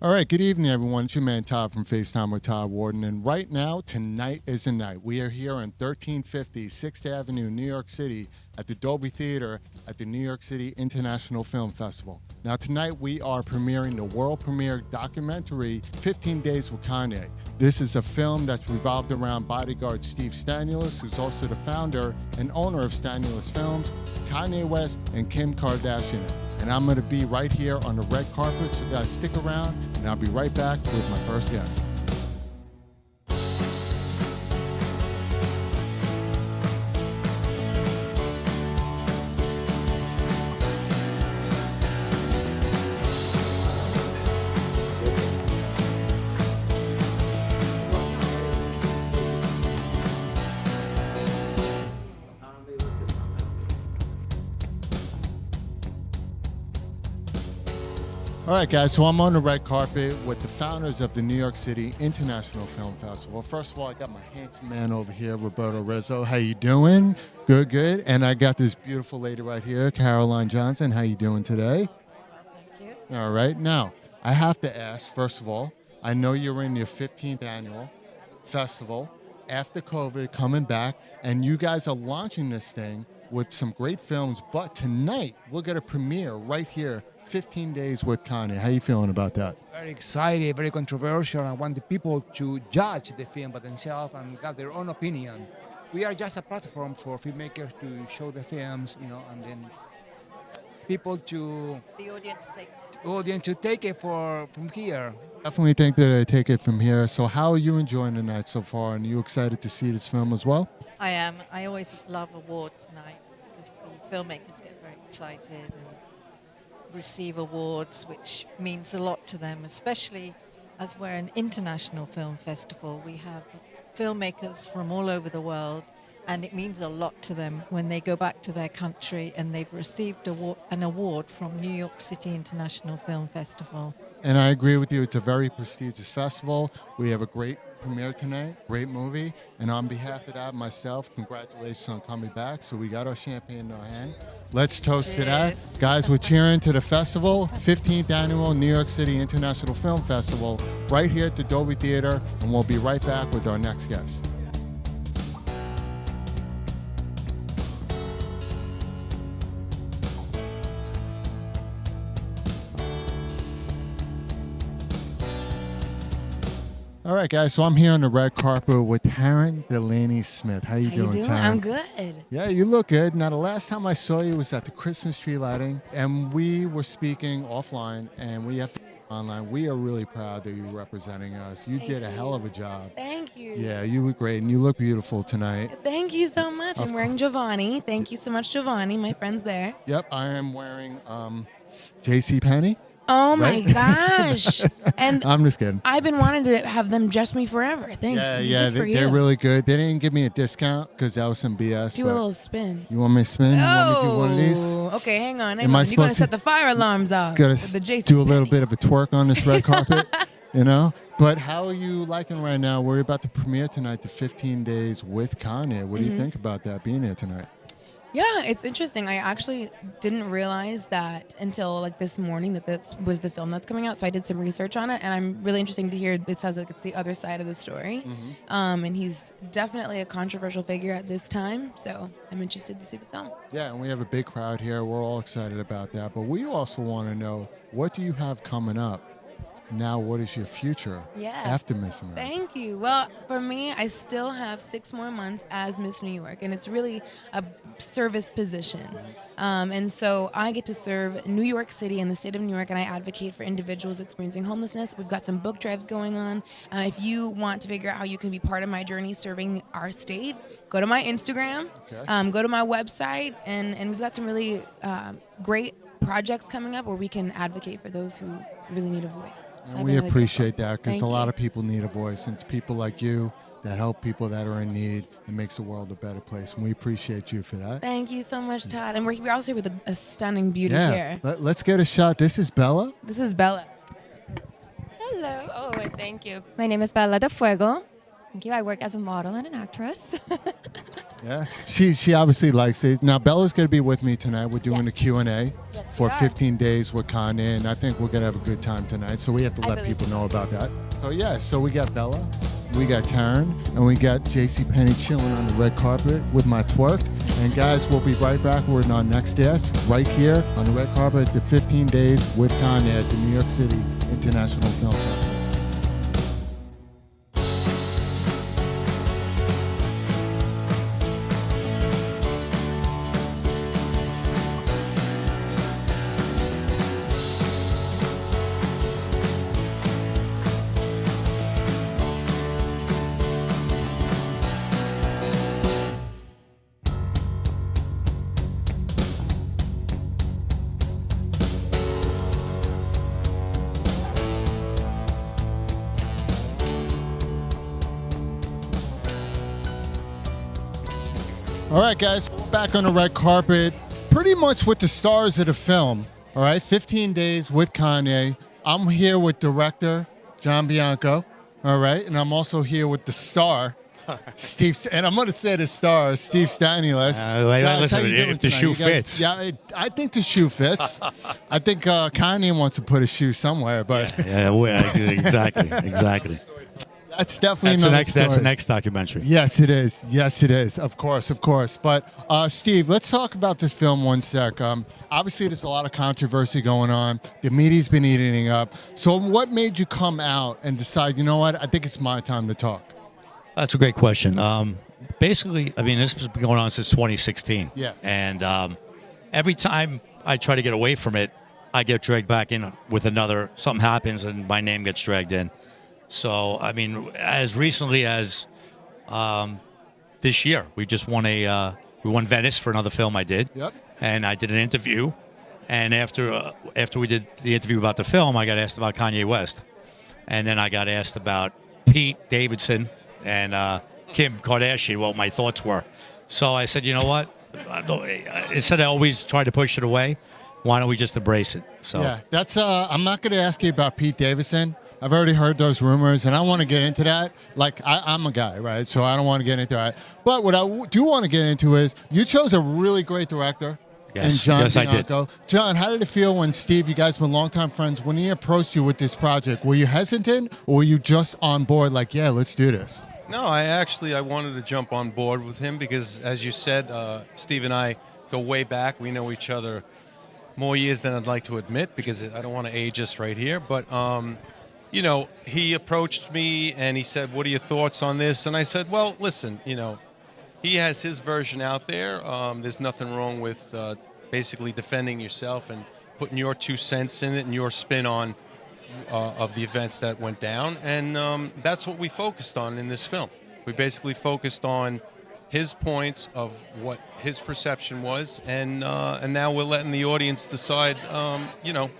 All right, good evening, everyone. It's your man Todd from FaceTime with Todd Wharton. And right now, tonight is the night. We are here on 1350 6th Avenue, New York City, at the Dolby Theater at the New York City International Film Festival. Now, tonight we are premiering the world premiere documentary, 15 Days with Kanye. This is a film that's revolved around bodyguard Steve Stanulus, who's also the founder and owner of Stanulus Films, Kanye West, and Kim Kardashian. And I'm going to be right here on the red carpet, so you guys stick around, and I'll be right back with my first guest. All right, guys, so I'm on the red carpet with the founders of the New York City International Film Festival. First of all, I got my handsome man over here, Roberto Rizzo. How you doing? Good, good. And I got this beautiful lady right here, Caroline Johnson. How you doing today? Thank you. All right. Now, I have to ask, first of all, I know you're in your 15th annual festival after COVID, coming back, and you guys are launching this thing with some great films, but tonight we're going to premiere right here 15 Days with Kanye. How you feeling about that? Very excited, very controversial. I want the people to judge the film by themselves and have their own opinion. We are just a platform for filmmakers to show the films, and then people to The audience takes. to take it from here. Definitely think that I take it from here. So how are you enjoying the night so far? And you excited to see this film as well? I am. I always love awards night because the filmmakers get very excited and receive awards, which means a lot to them, especially as we're an international film festival. We have filmmakers from all over the world, and it means a lot to them when they go back to their country and they've received an award from New York City International Film Festival. And I agree with you. It's a very prestigious festival. We have a great premiere tonight, great movie. And on behalf of that, myself, congratulations on coming back. So we got our champagne in our hand. Let's toast to that. Guys, we're cheering to the festival, 15th Annual New York City International Film Festival, right here at the Dolby Theater. And we'll be right back with our next guest. All right, guys, so I'm here on the red carpet with Taryn Delaney Smith. How you doing, Taryn? I'm good. Yeah, you look good. Now, the last time I saw you was at the Christmas tree lighting, and we were speaking offline, and we have to online. We are really proud that you're representing us. You did a hell of a job. Thank you. Yeah, you look great, and you look beautiful tonight. Thank you so much. I'm wearing Giovanni. Thank you so much, Giovanni. My friend's there. Yep, I am wearing J.C. Penney. Oh Right? my gosh. And I'm just kidding. I've been wanting to have them dress me forever. Thanks. Yeah, Good for they're you. really good. They didn't give me a discount because that was some BS. Do a but- little spin. You want me to spin? You want me to do one of these? Oh, okay, hang on. Am I You're going supposed to to- set the fire alarms off. Gotta with the JC do a little Penney. bit of a twerk on this red carpet, you know? But how are you liking right now? We're about to premiere tonight, the 15 Days with Kanye. What do you think about that, being here tonight? Yeah, it's interesting. I actually didn't realize that until like this morning that this was the film that's coming out. So I did some research on it, and I'm really interested to hear. It sounds like it's the other side of the story, and he's definitely a controversial figure at this time. So I'm interested to see the film. Yeah, and we have a big crowd here. We're all excited about that. But we also want to know, what do you have coming up? Now, what is your future after Miss America? Thank you. Well, for me, I still have 6 more months as Miss New York, and it's really a service position. And so I get to serve New York City and the state of New York, and I advocate for individuals experiencing homelessness. We've got some book drives going on. If you want to figure out how you can be part of my journey serving our state, go to my Instagram, go to my website, and we've got some really great projects coming up where we can advocate for those who really need a voice. So And I've we been really appreciate grateful. that, because Thank a lot you. of people need a voice, and it's people like you that help people that are in need and makes the world a better place. And we appreciate you for that. Thank you so much, Todd. And we're also here with a stunning beauty Yeah, here. let's get a shot. This is Bella. This is Bella. Hello. Oh, thank you. My name is Bella de Fuego. Thank you. I work as a model and an actress. Yeah, she obviously likes it. Now Bella's gonna be with me tonight. We're doing a Q&A for 15 days with Kanye, and I think we're gonna have a good time tonight. So we have to let people know about that. So yeah, so we got Bella, we got Taryn, and we got JCPenney chilling on the red carpet with my twerk. And guys, we'll be right back with our next guest right here on the red carpet at the 15 days with Kanye at the New York City International Film Festival. All right, guys, back on the red carpet, pretty much with the stars of the film. All right, 15 days with Kanye. I'm here with director John Bianco. All right, and I'm also here with the star, Steve. And I'm going to say the star, Steve Stanilas. Listen, if the shoe fits. Yeah, I think the shoe fits. I think Kanye wants to put a shoe somewhere, but Exactly. That's definitely That's the next documentary. Yes, it is. Yes, it is. Of course. But Steve, let's talk about this film one sec. Obviously, there's a lot of controversy going on. The media's been eating it up. So what made you come out and decide, you know what, I think it's my time to talk? That's a great question. Basically, I mean, this has been going on since 2016. Yeah. And every time I try to get away from it, I get dragged back in with something happens and my name gets dragged in. So, I mean, as recently as this year, we just won we won Venice for another film I did. Yep. And I did an interview. And after we did the interview about the film, I got asked about Kanye West. And then I got asked about Pete Davidson and Kim Kardashian, what my thoughts were. So I said, you know what? Instead of always try to push it away, why don't we just embrace it? So yeah, that's. I'm not going to ask you about Pete Davidson. I've already heard those rumors, and I want to get into that. Like, I'm a guy, right? So I don't want to get into that. But what I do want to get into is you chose a really great director. Yes, and John Bianco. I did. John, how did it feel when Steve, you guys been longtime friends, when he approached you with this project? Were you hesitant, or were you just on board like, yeah, let's do this? No, I wanted to jump on board with him because, as you said, Steve and I go way back. We know each other more years than I'd like to admit because I don't want to age us right here. But, you know, he approached me and he said, what are your thoughts on this? And I said, well, listen, you know, he has his version out there. There's nothing wrong with basically defending yourself and putting your 2 cents in it and your spin on of the events that went down. And that's what we focused on in this film. We basically focused on his points of what his perception was. And now we're letting the audience decide, you know,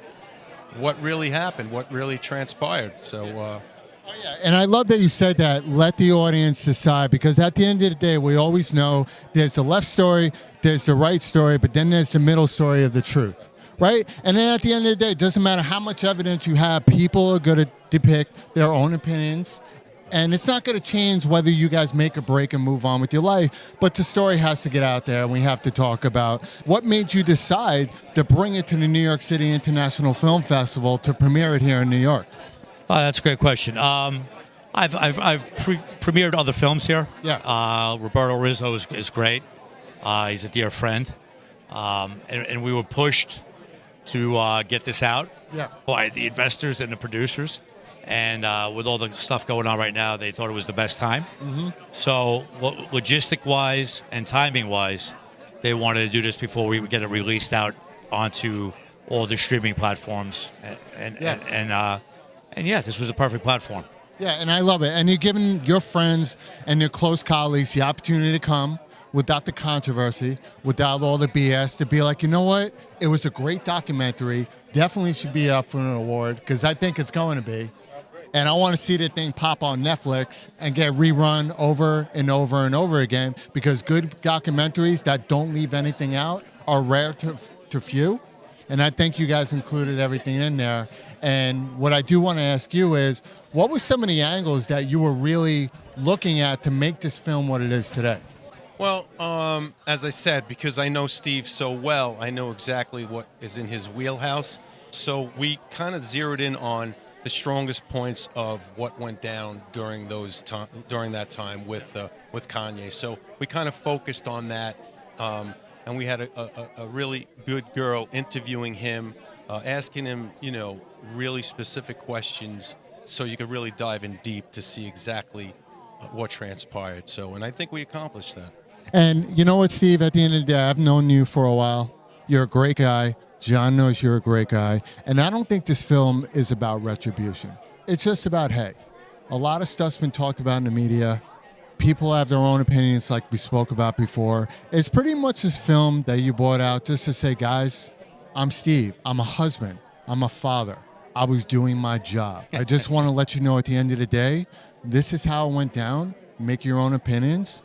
what really happened, what really transpired. So, yeah, and I love that you said that, let the audience decide, because at the end of the day, we always know there's the left story, there's the right story, but then there's the middle story of the truth, right? And then at the end of the day, it doesn't matter how much evidence you have, people are going to depict their own opinions, and it's not going to change whether you guys make a break and move on with your life, but the story has to get out there, and we have to talk about what made you decide to bring it to the New York City International Film Festival to premiere it here in New York. Oh, that's a great question. I've premiered other films here. Yeah. Roberto Rizzo is great. He's a dear friend. And we were pushed to get this out by the investors and the producers. And with all the stuff going on right now, they thought it was the best time. Mm-hmm. So logistic-wise and timing-wise, they wanted to do this before we would get it released out onto all the streaming platforms. And yeah, this was a perfect platform. Yeah, and I love it. And you're giving your friends and your close colleagues the opportunity to come without the controversy, without all the BS, to be like, you know what? It was a great documentary. Definitely should be up for an award, because I think it's going to be. And I want to see the thing pop on Netflix and get rerun over and over and over again, because good documentaries that don't leave anything out are rare to few. And I think you guys included everything in there. And what I do want to ask you is, what were some of the angles that you were really looking at to make this film what it is today? Well, as I said, because I know Steve so well, I know exactly what is in his wheelhouse. So we kind of zeroed in on the strongest points of what went down during that time with Kanye. So we kind of focused on that, and we had a really good girl interviewing him, asking him, really specific questions, so you could really dive in deep to see exactly what transpired. So, and I think we accomplished that. And you know what, Steve? At the end of the day, I've known you for a while. You're a great guy. John knows you're a great guy. And I don't think this film is about retribution. It's just about, hey, a lot of stuff's been talked about in the media. People have their own opinions like we spoke about before. It's pretty much this film that you brought out just to say, guys, I'm Steve. I'm a husband. I'm a father. I was doing my job. I just want to let you know at the end of the day, this is how it went down. Make your own opinions.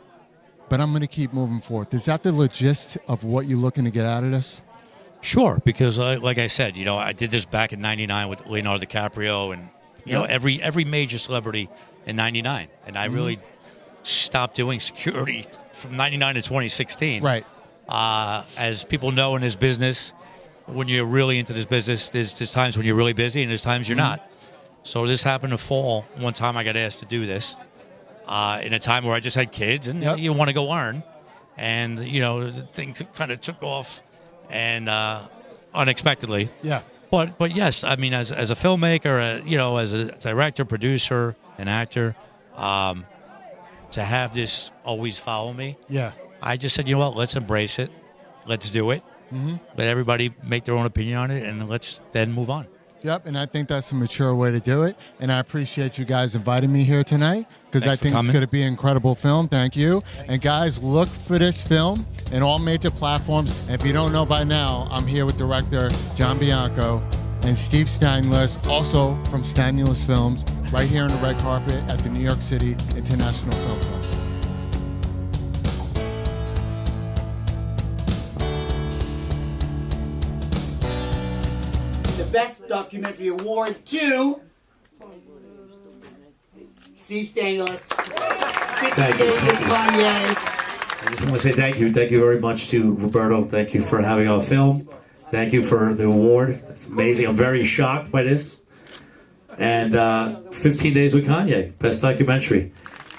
But I'm going to keep moving forward. Is that the gist of what you're looking to get out of this? Sure, because like I said, I did this back in '99 with Leonardo DiCaprio and every major celebrity in '99, and I really stopped doing security from '99 to 2016. Right. As people know in this business, when you're really into this business, there's times when you're really busy and there's times you're not. So this happened to fall. One time I got asked to do this. In a time where I just had kids and you want to go learn. And, the thing kind of took off and unexpectedly. Yeah. But yes, I mean, as a filmmaker, as a director, producer, and actor, to have this always follow me. Yeah. I just said, let's embrace it. Let's do it. Mm-hmm. Let everybody make their own opinion on it, and let's then move on. Yep, and I think that's a mature way to do it. And I appreciate you guys inviting me here tonight because I think it's going to be an incredible film. Thank you. And guys, look for this film in all major platforms. And if you don't know by now, I'm here with director John Bianco and Steve Stanilis, also from Stanilis Films, right here on the red carpet at the New York City International Film Festival. Best Documentary Award to Steve Stanilis. 50 Days with Kanye. I just want to say thank you. Thank you very much to Roberto. Thank you for having our film. Thank you for the award. It's amazing. I'm very shocked by this. And 15 Days with Kanye. Best documentary.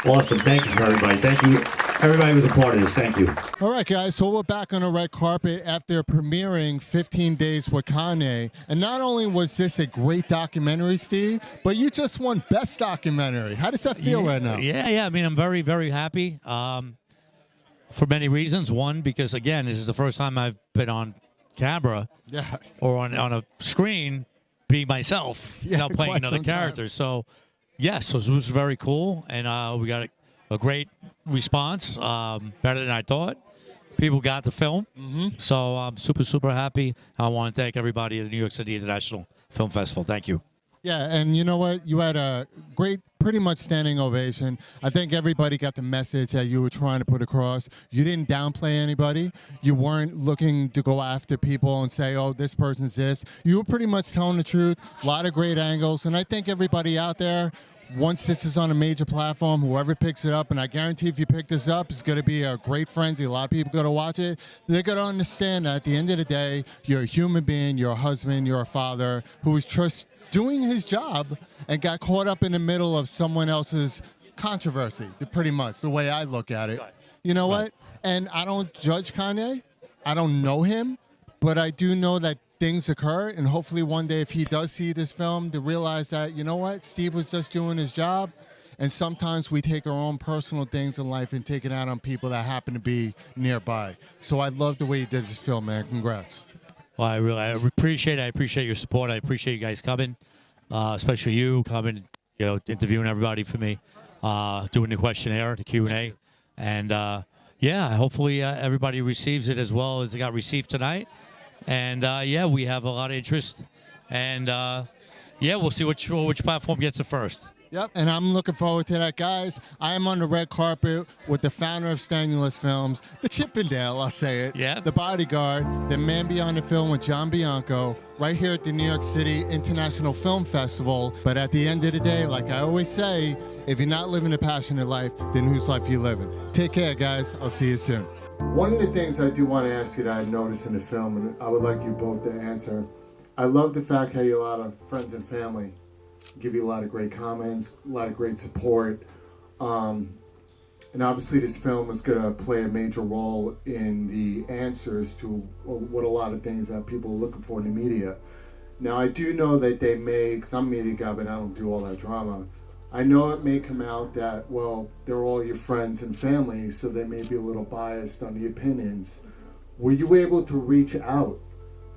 Awesome. Thank you for everybody. Thank you. Everybody who was a part of this. Thank you. All right, guys. So we're back on the red carpet after premiering 15 Days with Kanye. And not only was this a great documentary, Steve, but you just won Best Documentary. How does that feel right now? Yeah. I mean, I'm very, very happy for many reasons. One, because, again, this is the first time I've been on camera or on a screen being myself, playing another character. So, yes, so it was very cool. And we got a great response, better than I thought. People got the film, so I'm super, super happy. I want to thank everybody at the New York City International Film Festival. Thank you. Yeah, and you know what? You had a great, pretty much standing ovation. I think everybody got the message that you were trying to put across. You didn't downplay anybody. You weren't looking to go after people and say, oh, this person's this. You were pretty much telling the truth. A lot of great angles, and I think everybody out there, once this is on a major platform, whoever picks it up, and I guarantee if you pick this up, it's going to be a great frenzy. A lot of people going to watch it. They're going to understand that at the end of the day, you're a human being, you're a husband, you're a father who is just doing his job and got caught up in the middle of someone else's controversy, pretty much, the way I look at it. You know what? And I don't judge Kanye. I don't know him, but I do know that things occur, and hopefully one day if he does see this film to realize that, you know what, Steve was just doing his job, and sometimes we take our own personal things in life and take it out on people that happen to be nearby. So I love the way you did this film, man. Congrats. Well, I appreciate it. I appreciate your support. I appreciate you guys coming, especially you coming, interviewing everybody for me, doing the questionnaire, the Q&A, and hopefully everybody receives it as well as it got received tonight. And, we have a lot of interest. And, we'll see which platform gets it first. Yep, and I'm looking forward to that, guys. I am on the red carpet with the founder of Stangulous Films, the Chippendale, I'll say it. Yeah. The bodyguard, the man behind the film with John Bianco, right here at the New York City International Film Festival. But at the end of the day, like I always say, if you're not living a passionate life, then whose life are you living? Take care, guys. I'll see you soon. One of the things I do want to ask you that I noticed in the film, and I would like you both to answer, I love the fact how you a lot of friends and family give you a lot of great comments, a lot of great support. And obviously this film is going to play a major role in the answers to what a lot of things that people are looking for in the media. Now I do know that they may, because I'm a media guy, but I don't do all that drama. I know it may come out that, well, they're all your friends and family, so they may be a little biased on the opinions. Were you able to reach out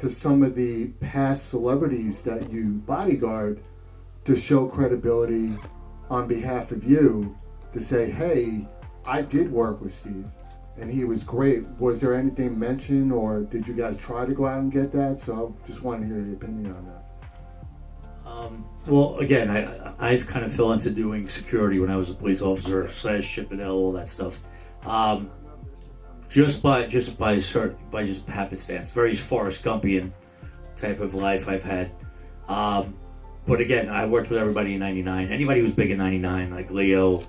to some of the past celebrities that you bodyguard to show credibility on behalf of you, to say, hey, I did work with Steve and he was great? Was there anything mentioned, or did you guys try to go out and get that? So I just want to hear your opinion on that. Well, again, I've kind of fell into doing security when I was a police officer / Chippendale, all that stuff. Just by happenstance, very Forrest Gumpian type of life I've had. But again, I worked with everybody in '99. Anybody who's big in '99, like Leo,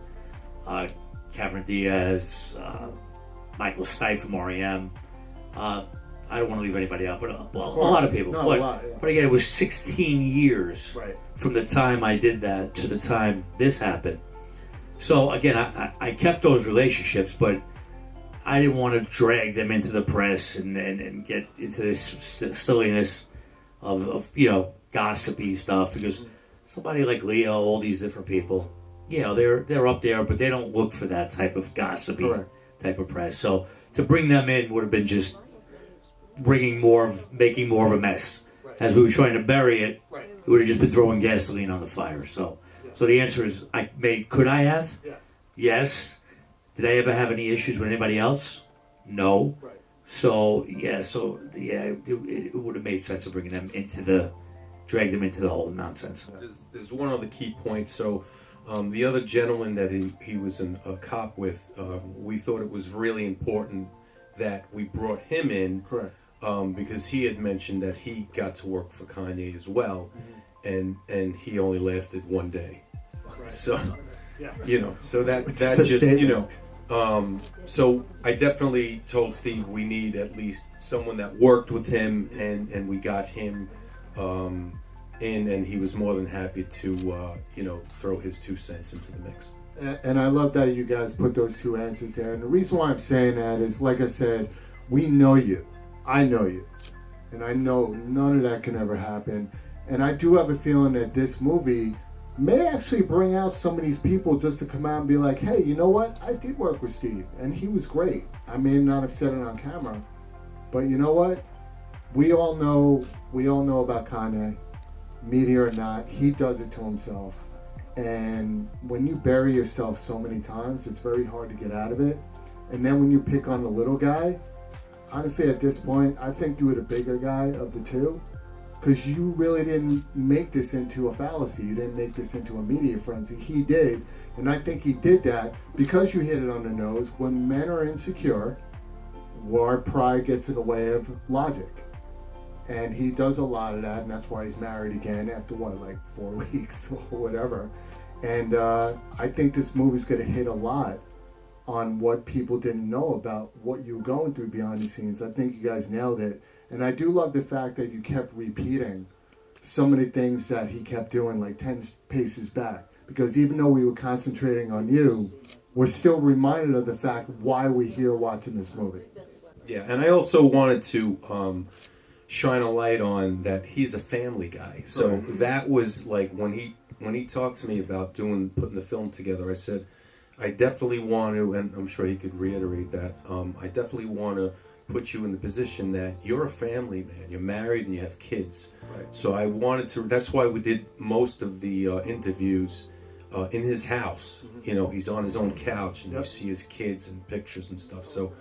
Cameron Diaz, Michael Stipe from REM. I don't want to leave anybody out, but a lot of people. No, yeah. But again, it was 16 years Right. from the time I did that to the time this happened. So again, I kept those relationships, but I didn't want to drag them into the press and get into this silliness of gossipy stuff, because somebody like Leo, all these different people, they're up there, but they don't look for that type of gossipy type of press. So to bring them in would have been just making more of a mess. As we were trying to bury it, it would have just been throwing gasoline on the fire. So the answer is, could I have? Yes. Did I ever have any issues with anybody else? No. So it would have made sense of bringing them drag them into the whole nonsense. There's one other key point. So the other gentleman that he was a cop with, we thought it was really important that we brought him in. Correct. Because he had mentioned that he got to work for Kanye as well, and he only lasted one day. So, so that just, so I definitely told Steve we need at least someone that worked with him, and we got him in, and he was more than happy to, throw his 2 cents into the mix. And I love that you guys put those two answers there. And the reason why I'm saying that is, like I said, we know you. I know you. And I know none of that can ever happen. And I do have a feeling that this movie may actually bring out some of these people just to come out and be like, hey, you know what? I did work with Steve, and he was great. I may not have said it on camera, but you know what? We all know about Kanye, media or not. He does it to himself. And when you bury yourself so many times, it's very hard to get out of it. And then when you pick on the little guy, honestly, at this point, I think you were the bigger guy of the two, because you really didn't make this into a fallacy. You didn't make this into a media frenzy. He did, and I think he did that because you hit it on the nose. When men are insecure, our pride gets in the way of logic. And he does a lot of that, and that's why he's married again after, 4 weeks or whatever. And I think this movie's going to hit a lot on what people didn't know about what you were going through behind the scenes. I think you guys nailed it. And I do love the fact that you kept repeating so many things that he kept doing, like 10 paces back. Because even though we were concentrating on you, we're still reminded of the fact why we're here watching this movie. Yeah, and I also wanted to shine a light on that he's a family guy. So that was like when he talked to me about putting the film together, I said, I definitely want to, and I'm sure he could reiterate that, I definitely want to put you in the position that you're a family man. You're married and you have kids. Right. So I wanted to, that's why we did most of the interviews in his house. Mm-hmm. He's on his own couch, and you see his kids and pictures and stuff. So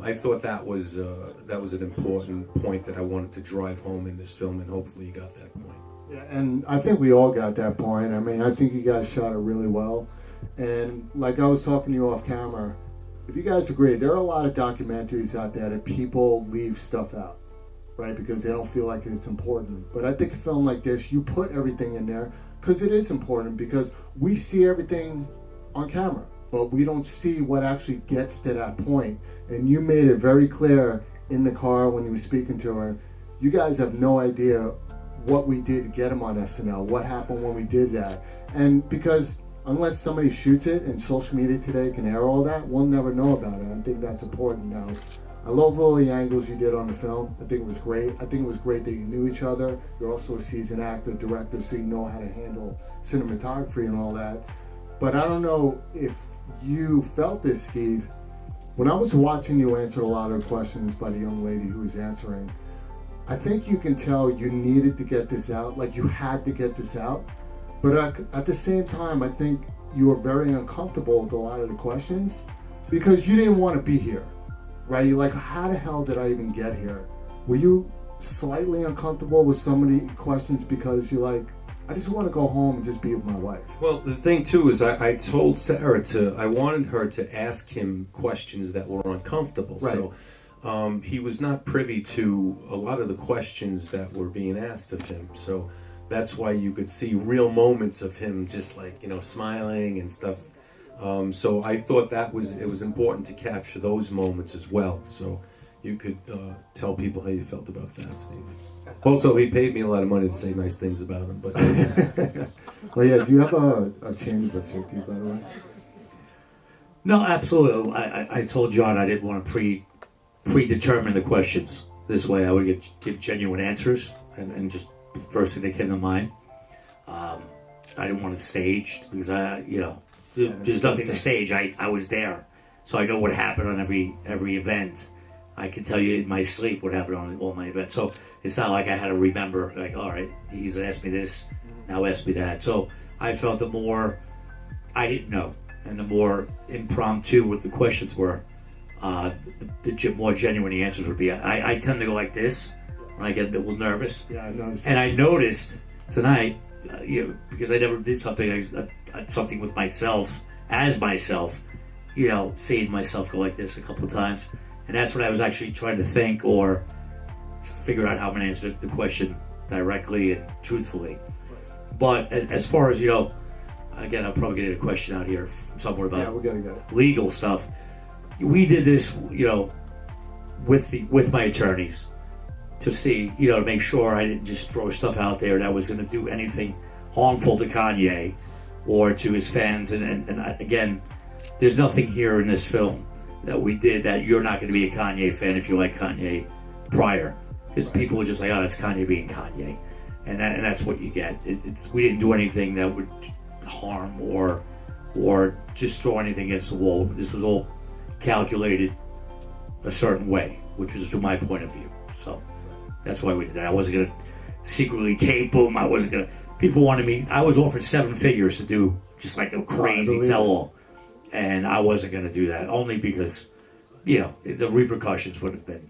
I thought that was an important point that I wanted to drive home in this film, and hopefully you got that point. Yeah, and I think we all got that point. I mean, I think you guys shot it really well. And like I was talking to you off camera, if you guys agree, there are a lot of documentaries out there that people leave stuff out, right? Because they don't feel like it's important. But I think a film like this, you put everything in there because it is important, because we see everything on camera, but we don't see what actually gets to that point. And you made it very clear in the car when you were speaking to her. You guys have no idea what we did to get him on SNL, what happened when we did that. And because unless somebody shoots it and social media today can air all that, we'll never know about it. I think that's important now. I love all the angles you did on the film. I think it was great. I think it was great that you knew each other. You're also a seasoned actor, director, so you know how to handle cinematography and all that. But I don't know if you felt this, Steve. When I was watching you answer a lot of questions by the young lady who was answering, I think you can tell you needed to get this out, like you had to get this out. But at the same time, I think you were very uncomfortable with a lot of the questions because you didn't want to be here, right? You're like, how the hell did I even get here? Were you slightly uncomfortable with some of the questions because you're like, I just want to go home and just be with my wife? Well, the thing too is I told Sarah I wanted her to ask him questions that were uncomfortable. Right. So he was not privy to a lot of the questions that were being asked of him. So that's why you could see real moments of him just like, smiling and stuff. So I thought it was important to capture those moments as well. So you could tell people how you felt about that, Steve. Also, he paid me a lot of money to say nice things about him. But well, yeah. Do you have a change of a 50, by the way? No, absolutely. I told John I didn't want to predetermine the questions. This way, I would give genuine answers and just first thing that came to mind. I didn't want it staged because there's nothing to stage. I was there, so I know what happened on every event. I can tell you in my sleep what happened on all my events. So it's not like I had to remember, like, all right, he's asked me this, now ask me that. So I felt the more I didn't know, and the more impromptu what the questions were, the more genuine the answers would be. I tend to go like this when I get a little nervous. Yeah, I noticed. And I noticed tonight, because I never did something with myself, as myself, seeing myself go like this a couple of times. And that's when I was actually trying to think or figure out how I'm going to answer the question directly and truthfully. But as far as, again, I'm probably getting a question out here somewhere about legal stuff. We did this, with my attorneys to see, to make sure I didn't just throw stuff out there that was going to do anything harmful to Kanye or to his fans. And again, there's nothing here in this film that we did that you're not going to be a Kanye fan if you like Kanye prior, because people were just like, oh, that's Kanye being Kanye, and that's what you get. We didn't do anything that would harm or just throw anything against the wall. This was all calculated a certain way, which was to my point of view. So that's why we did that. I wasn't going to secretly tape them. I wasn't going to. People wanted me. I was offered 7 figures to do just like a crazy tell-all. And I wasn't going to do that, only because, the repercussions would have been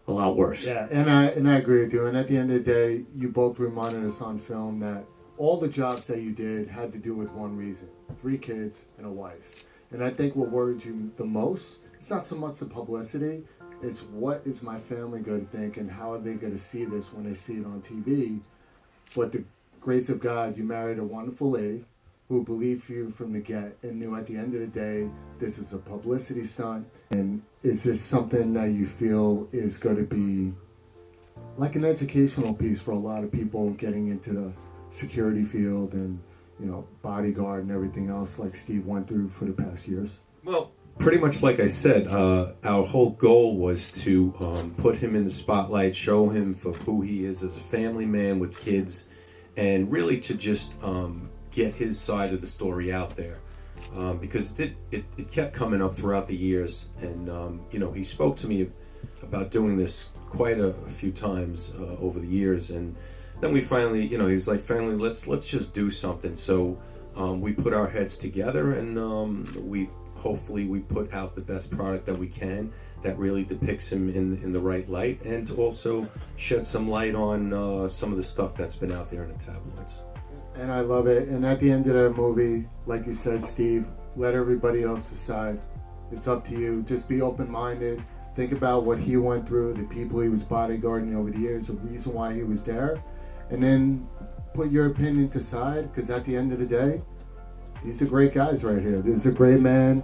a lot worse. Yeah, and I agree with you. And at the end of the day, you both reminded us on film that all the jobs that you did had to do with one reason: 3 kids and a wife. And I think what worried you the most, it's not so much the publicity, it's what is my family going to think and how are they going to see this when they see it on TV. But the grace of God, you married a wonderful lady who believed you from the get and knew at the end of the day, this is a publicity stunt. And is this something that you feel is going to be like an educational piece for a lot of people getting into the security field and, bodyguard and everything else like Steve went through for the past years? Well, pretty much like I said, our whole goal was to put him in the spotlight, show him for who he is as a family man with kids, and really to just get his side of the story out there, because it kept coming up throughout the years, and he spoke to me about doing this quite a few times over the years, and then we finally, he was like, finally, let's just do something. So we put our heads together, and we put out the best product that we can, that really depicts him in the right light, and to also shed some light on some of the stuff that's been out there in the tabloids. And I love it. And at the end of the movie, like you said, Steve, let everybody else decide. It's up to you. Just be open-minded. Think about what he went through, the people he was bodyguarding over the years, the reason why he was there, and then put your opinion to side, because at the end of the day, these are great guys right here. This is a great man.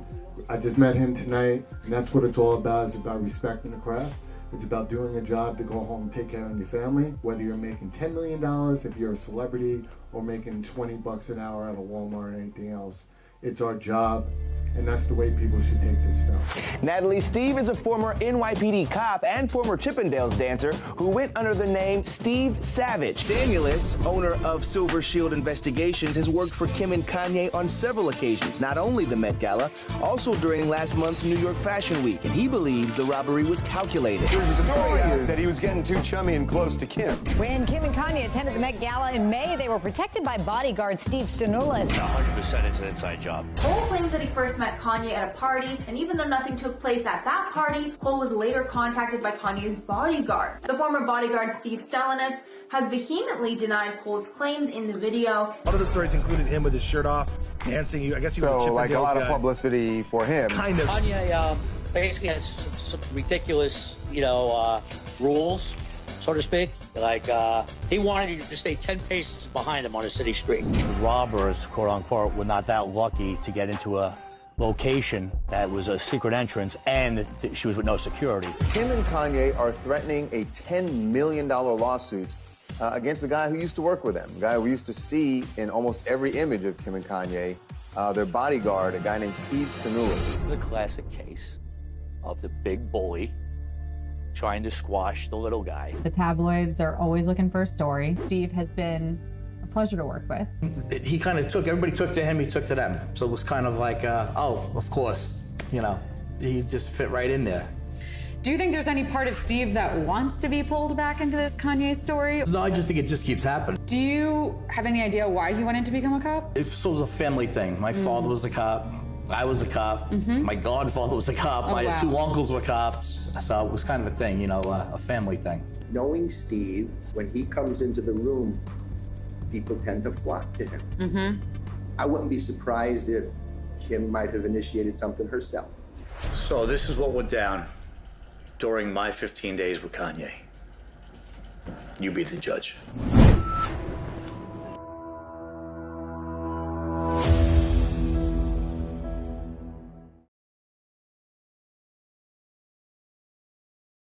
I just met him tonight, and that's what it's all about. It's about respecting the craft. It's about doing a job to go home and take care of your family, whether you're making $10 million, if you're a celebrity, or making $20 an hour at a Walmart or anything else. It's our job, and that's the way people should take this film. Natalie, Steve is a former NYPD cop and former Chippendales dancer who went under the name Steve Savage. Danielus, owner of Silver Shield Investigations, has worked for Kim and Kanye on several occasions, not only the Met Gala, also during last month's New York Fashion Week, and he believes the robbery was calculated. There was a story out that he was getting too chummy and close to Kim. When Kim and Kanye attended the Met Gala in May, they were protected by bodyguard Steve Stanulis. 100% it's an inside job. Cole claims that he first met Kanye at a party, and even though nothing took place at that party, Cole was later contacted by Kanye's bodyguard. The former bodyguard Steve Stanulis has vehemently denied Cole's claims in the video. One of the stories included him with his shirt off, dancing. I guess he was a Chippendales like a lot guy. of publicity for him. Kind of. Kanye basically has some ridiculous, rules, so to speak. Like, he wanted you to stay 10 paces behind him on a city street. The robbers, quote unquote, were not that lucky to get into a location that was a secret entrance, and she was with no security. Kim and Kanye are threatening a $10 million lawsuit against the guy who used to work with them, the guy we used to see in almost every image of Kim and Kanye, their bodyguard, a guy named Steve Stanulis. This is a classic case of the big bully trying to squash the little guy. The tabloids are always looking for a story. Steve has been a pleasure to work with. He kind of everybody took to him, he took to them. So it was kind of like, oh, of course, he just fit right in there. Do you think there's any part of Steve that wants to be pulled back into this Kanye story? No, I just think it just keeps happening. Do you have any idea why he wanted to become a cop? It was a family thing. My father was a cop. I was a cop. My godfather was a cop. My two uncles were cops. So it was kind of a thing, a family thing. Knowing Steve, when he comes into the room, people tend to flock to him. I wouldn't be surprised if Kim might have initiated something herself. So this is what went down during my 15 days with Kanye. You be the judge.